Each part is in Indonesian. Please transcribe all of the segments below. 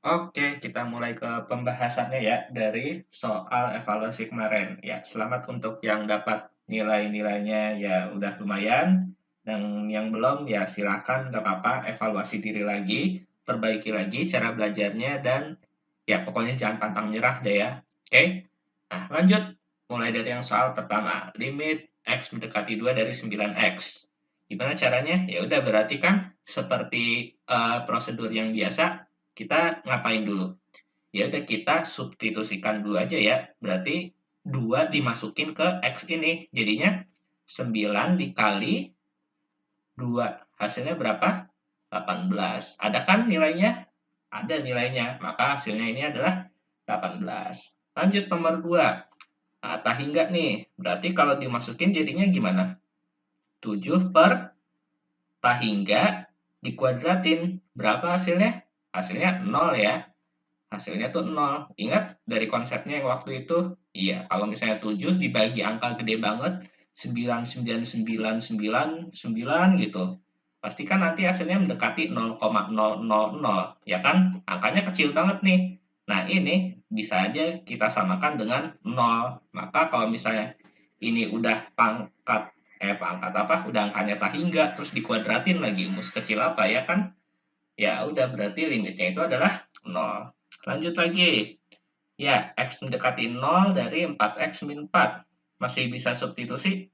Oke, kita mulai ke pembahasannya ya dari soal evaluasi kemarin. Ya, selamat untuk yang dapat nilai-nilainya ya udah lumayan. Dan yang belum ya silakan nggak apa-apa evaluasi diri lagi, perbaiki lagi cara belajarnya dan ya pokoknya jangan pantang menyerah deh ya. Oke. Nah, lanjut. Mulai dari yang soal pertama, limit X mendekati 2 dari 9X. Gimana caranya? Ya udah berarti kan seperti prosedur yang biasa, kita ngapain dulu? Ya udah kita substitusikan dulu aja ya. Berarti 2 dimasukin ke X ini. Jadinya 9 dikali 2. Hasilnya berapa? 18. Ada kan nilainya? Ada nilainya. Maka hasilnya ini adalah 18. Lanjut nomor 2. Nah, tak hingga nih. Berarti kalau dimasukin jadinya gimana? 7 per tak hingga dikuadratin. Berapa hasilnya? Hasilnya 0 ya. Hasilnya tuh 0. Ingat dari konsepnya yang waktu itu? Iya, kalau misalnya 7 dibagi angka gede banget, 99999 gitu. Pastikan nanti hasilnya mendekati 0,000, ya kan? Angkanya kecil banget nih. Nah, ini bisa aja kita samakan dengan 0. Maka kalau misalnya ini udah pangkat apa? Udah angkanya tak hingga, terus dikuadratin lagi, kecil apa ya kan? Ya udah berarti limitnya itu adalah 0. Lanjut lagi. Ya, X mendekati 0 dari 4X min 4. Masih bisa substitusi?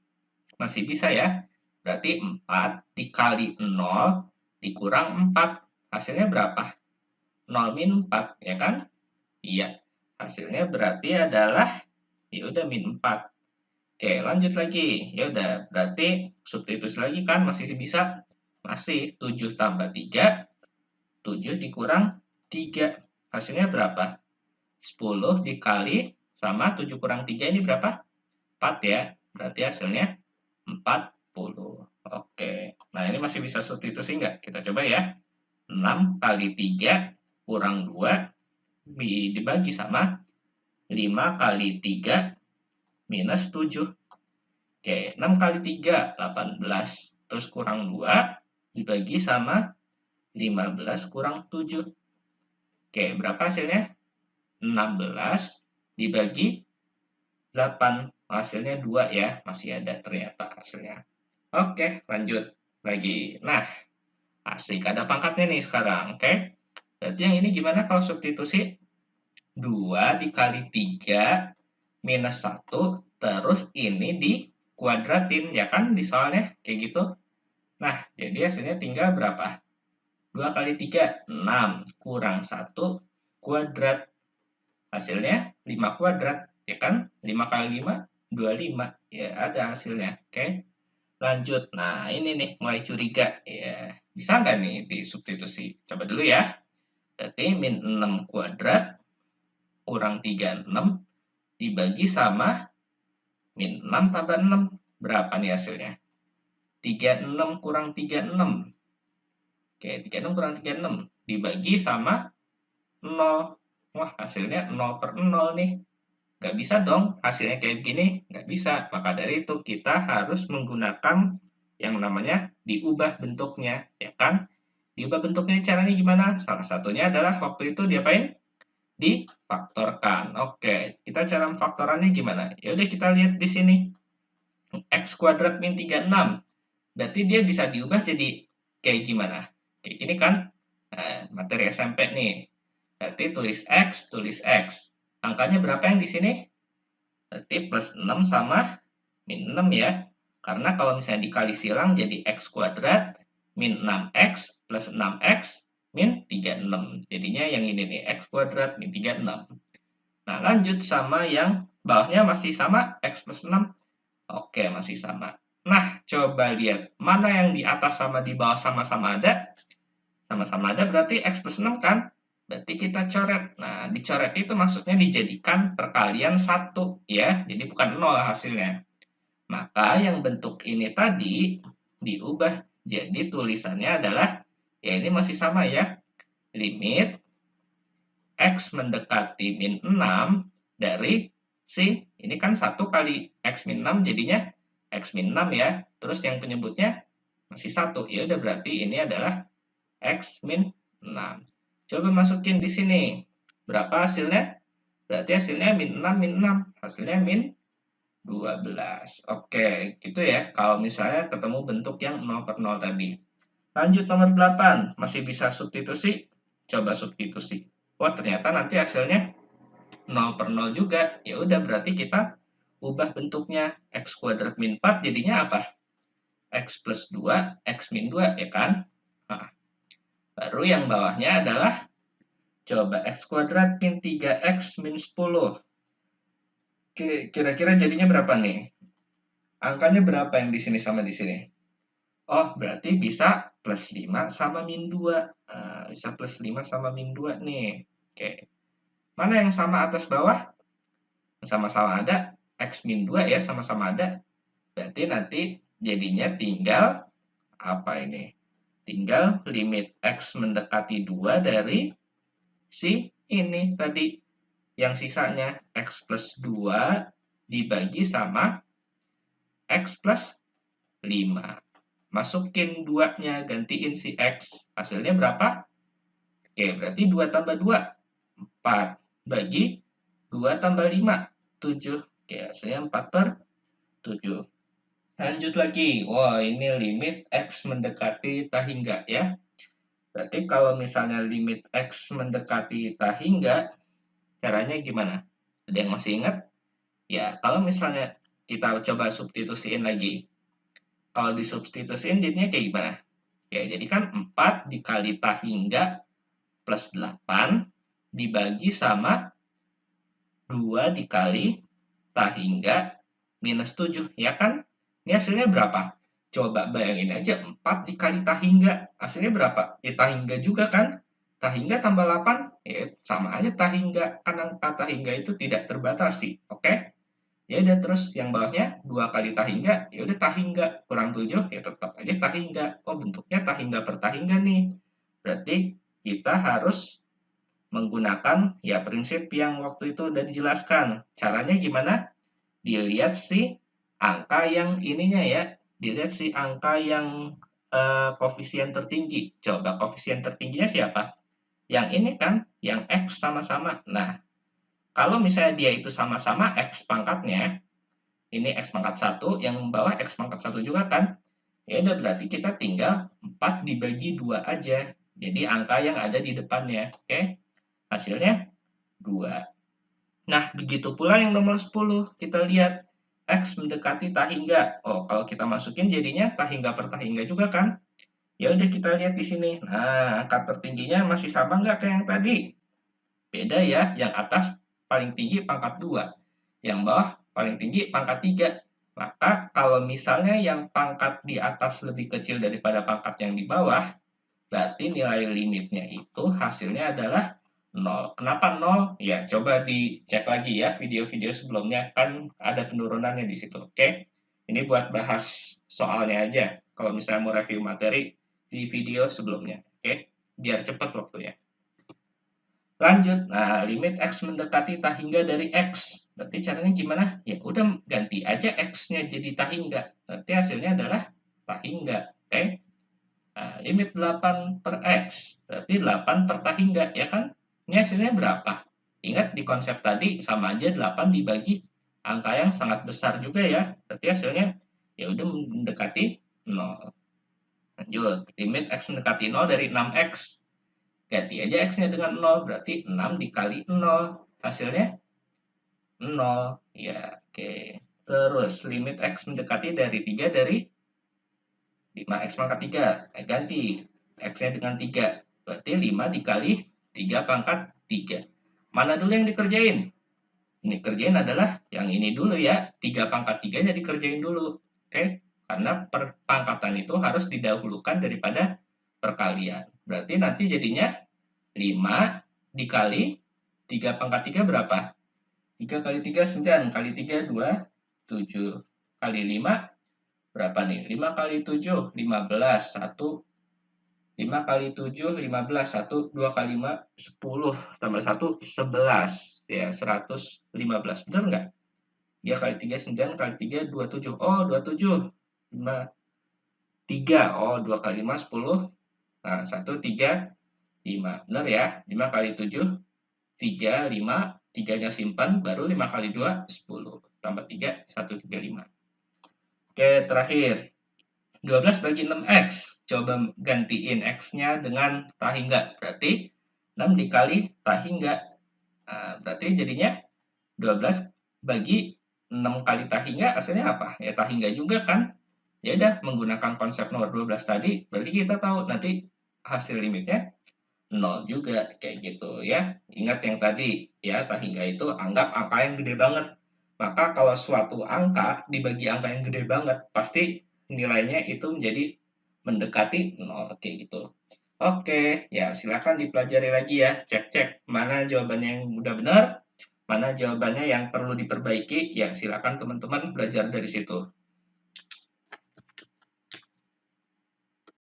Masih bisa ya. Berarti 4 dikali 0 dikurang 4. Hasilnya berapa? 0 min 4, ya kan? Iya. Hasilnya berarti adalah ya udah min 4. Oke, lanjut lagi. Ya udah, berarti substitusi lagi kan masih bisa? Masih 7 tambah 3, 7 dikurang 3. Hasilnya berapa? 10 dikali sama 7 kurang 3 ini berapa? 4 ya. Berarti hasilnya 40. Oke. Nah, ini masih bisa substitusi nggak? Kita coba ya. 6 kali 3 kurang 2 dibagi sama 5 kali 3 minus 7. Oke, 6 kali 3, 18. Terus kurang 2 dibagi sama 15 kurang 7. Oke, berapa hasilnya? 16 dibagi 8. Hasilnya 2 ya, masih ada ternyata hasilnya. Oke, lanjut lagi. Nah, asik ada pangkatnya nih sekarang, oke? Berarti yang ini gimana kalau substitusi? 2 dikali 3 minus 1, terus ini dikuadratin, ya kan di soalnya kayak gitu. Nah, jadi hasilnya tinggal berapa? 2 kali 3, 6, kurang 1 kuadrat. Hasilnya 5 kuadrat, ya kan? 5 kali 5, 25. Ya, ada hasilnya. Oke. Lanjut. Nah, ini nih mulai curiga. Ya, bisa nggak nih disubstitusi? Coba dulu ya. Berarti min 6 kuadrat kurang 36 dibagi sama min 6 tambah 6. Berapa nih hasilnya? 36 kurang 36. Oke, 36 kurang 36 dibagi sama 0. Wah, hasilnya 0 per 0 nih. Nggak bisa dong hasilnya kayak begini, nggak bisa. Maka dari itu kita harus menggunakan yang namanya diubah bentuknya, ya kan? Diubah bentuknya caranya gimana? Salah satunya adalah waktu itu diapain? Difaktorkan. Oke, kita cara memfaktorannya gimana? Ya udah kita lihat di sini. X kuadrat min 36. Berarti dia bisa diubah jadi kayak gimana? Kayak gini kan? Nah, materi SMP nih. Berarti tulis X. Angkanya berapa yang di sini? Berarti plus 6 sama min 6 ya. Karena kalau misalnya dikali silang jadi X kuadrat min 6X plus 6X min 36. Jadinya yang ini nih, X kuadrat min 36. Nah, lanjut sama yang bawahnya masih sama, X plus 6. Oke, masih sama. Nah, coba lihat. Mana yang di atas sama di bawah sama-sama ada? Sama-sama ada berarti X plus 6 kan? Berarti kita coret. Nah, dicoret itu maksudnya dijadikan perkalian 1 ya. Jadi bukan 0 hasilnya. Maka yang bentuk ini tadi diubah. Jadi tulisannya adalah, ya ini masih sama ya. Limit X mendekati min 6 dari ini kan 1 kali X min 6 jadinya X min 6 ya. Terus yang penyebutnya masih 1. Ya udah berarti ini adalah X min 6. Coba masukin di sini. Berapa hasilnya? Berarti hasilnya min 6, min 6. Hasilnya min 12. Oke, gitu ya. Kalau misalnya ketemu bentuk yang 0 per 0 tadi. Lanjut nomor 8. Masih bisa substitusi? Coba substitusi. Wah, ternyata nanti hasilnya 0 per 0 juga. Ya udah, berarti kita ubah bentuknya. X kuadrat min 4 jadinya apa? X plus 2, X min 2, ya kan? Nah, baru yang bawahnya adalah coba X kuadrat min 3X min 10. Kira-kira jadinya berapa nih? Angkanya berapa yang di sini sama di sini? Oh, berarti bisa plus 5 sama min 2. Bisa plus 5 sama min 2 nih. Oke. Mana yang sama atas bawah? Sama-sama ada. X min 2 ya, sama-sama ada. Berarti nanti jadinya tinggal apa ini? Tinggal limit X mendekati 2 dari si ini tadi. Yang sisanya X plus 2 dibagi sama X plus 5. Masukin 2-nya, gantiin si X. Hasilnya berapa? Oke, berarti 2 tambah 2, 4. Bagi 2 tambah 5, 7. Oke, hasilnya 4 per 7. Lanjut lagi. Wah, ini limit X mendekati tak hingga ya. Berarti kalau misalnya limit X mendekati tak hingga, caranya gimana? Ada yang masih ingat? Ya, kalau misalnya kita coba substitusiin lagi. Kalau disubstitusiin jadinya kayak gimana? Ya, jadi kan 4 dikali tak hingga plus 8 dibagi sama 2 dikali tak hingga minus 7, ya kan? Ini hasilnya berapa? Coba bayangin aja, 4 dikali tak hingga, hasilnya berapa? Ya tak hingga juga kan? Tak hingga tambah 8, ya sama aja tak hingga, karena tak hingga itu tidak terbatasi, oke? Ya udah, terus yang bawahnya 2 kali tak hingga, ya udah tak hingga kurang 7, ya tetap aja tak hingga. Oh, bentuknya tak hingga per tak hingga nih. Berarti kita harus menggunakan ya prinsip yang waktu itu udah dijelaskan. Caranya gimana? Dilihat si angka yang ininya ya, dilihat si angka yang koefisien tertinggi. Coba koefisien tertingginya siapa? Yang ini kan, yang X sama-sama. Nah, kalau misalnya dia itu sama-sama X pangkatnya, ini X pangkat 1, yang bawah X pangkat 1 juga kan? Ya udah, berarti kita tinggal 4 dibagi 2 aja. Jadi angka yang ada di depannya. Oke? Hasilnya 2. Nah, begitu pula yang nomor 10. Kita lihat X mendekati tak hingga. Oh, kalau kita masukin jadinya tak hingga per tak hingga juga kan? Ya udah, kita lihat di sini. Nah, angka tertingginya masih sama nggak kayak yang tadi? Beda ya, yang atas paling tinggi pangkat 2, yang bawah paling tinggi pangkat 3. Maka kalau misalnya yang pangkat di atas lebih kecil daripada pangkat yang di bawah, berarti nilai limitnya itu hasilnya adalah 0. Kenapa 0? Ya, coba dicek lagi ya video-video sebelumnya, kan ada penurunannya di situ. Oke? Ini buat bahas soalnya aja. Kalau misalnya mau review materi di video sebelumnya. Oke? Biar cepat waktunya. Lanjut, nah limit X mendekati tak hingga dari X. Berarti caranya gimana? Ya udah, ganti aja X-nya jadi tak hingga. Berarti hasilnya adalah tak hingga. Oke? Nah, limit 8 per X. Berarti 8 per tak hingga, ya kan? Ini hasilnya berapa? Ingat di konsep tadi sama aja 8 dibagi angka yang sangat besar juga ya. Berarti hasilnya ya udah mendekati 0. Lanjut, limit X mendekati 0 dari 6X. Ganti aja X-nya dengan 0, berarti 6 dikali 0. Hasilnya 0. Ya, oke. Terus, limit X mendekati dari 3 dari 5X pangkat 3. Ganti X-nya dengan 3. Berarti 5 dikali 3 pangkat 3. Mana dulu yang dikerjain? Ini kerjain adalah yang ini dulu ya. 3 pangkat 3-nya dikerjain dulu. Oke? Karena perpangkatan itu harus didahulukan daripada perkalian. Berarti nanti jadinya 5 dikali 3 pangkat 3 berapa? 3 kali 3 9, kali 3 2, 7. Kali 5 berapa nih? 5 kali 7, 15. 1, 5 kali 7, 15. 1, 2 kali 5, 10. Tambah 1, 11. Ya, 115. Bener nggak? Ya, kali 3 9, kali 3 27. Oh, 27. 5, 3. Oh, 2 kali 5, 10. Nah, 1, 3. 5. Benar ya? 5 kali 7, 3, 5. 3-nya simpan, baru 5 kali 2, 10. Tambah 3, 135. Oke, terakhir. 12 bagi 6X. Coba gantiin X-nya dengan tahingga. Berarti 6 dikali tahingga. Nah, berarti jadinya 12 bagi 6 kali tahingga hasilnya apa? Ya tahingga juga kan? Ya udah menggunakan konsep nomor 12 tadi, berarti kita tahu nanti hasil limitnya 0 juga kayak gitu ya. Ingat yang tadi ya, tahingga itu anggap angka yang gede banget. Maka kalau suatu angka dibagi angka yang gede banget, pasti nilainya itu menjadi mendekati 0 kayak gitu. Oke, ya silakan dipelajari lagi ya, cek-cek mana jawabannya yang udah benar, mana jawabannya yang perlu diperbaiki, ya silakan teman-teman belajar dari situ.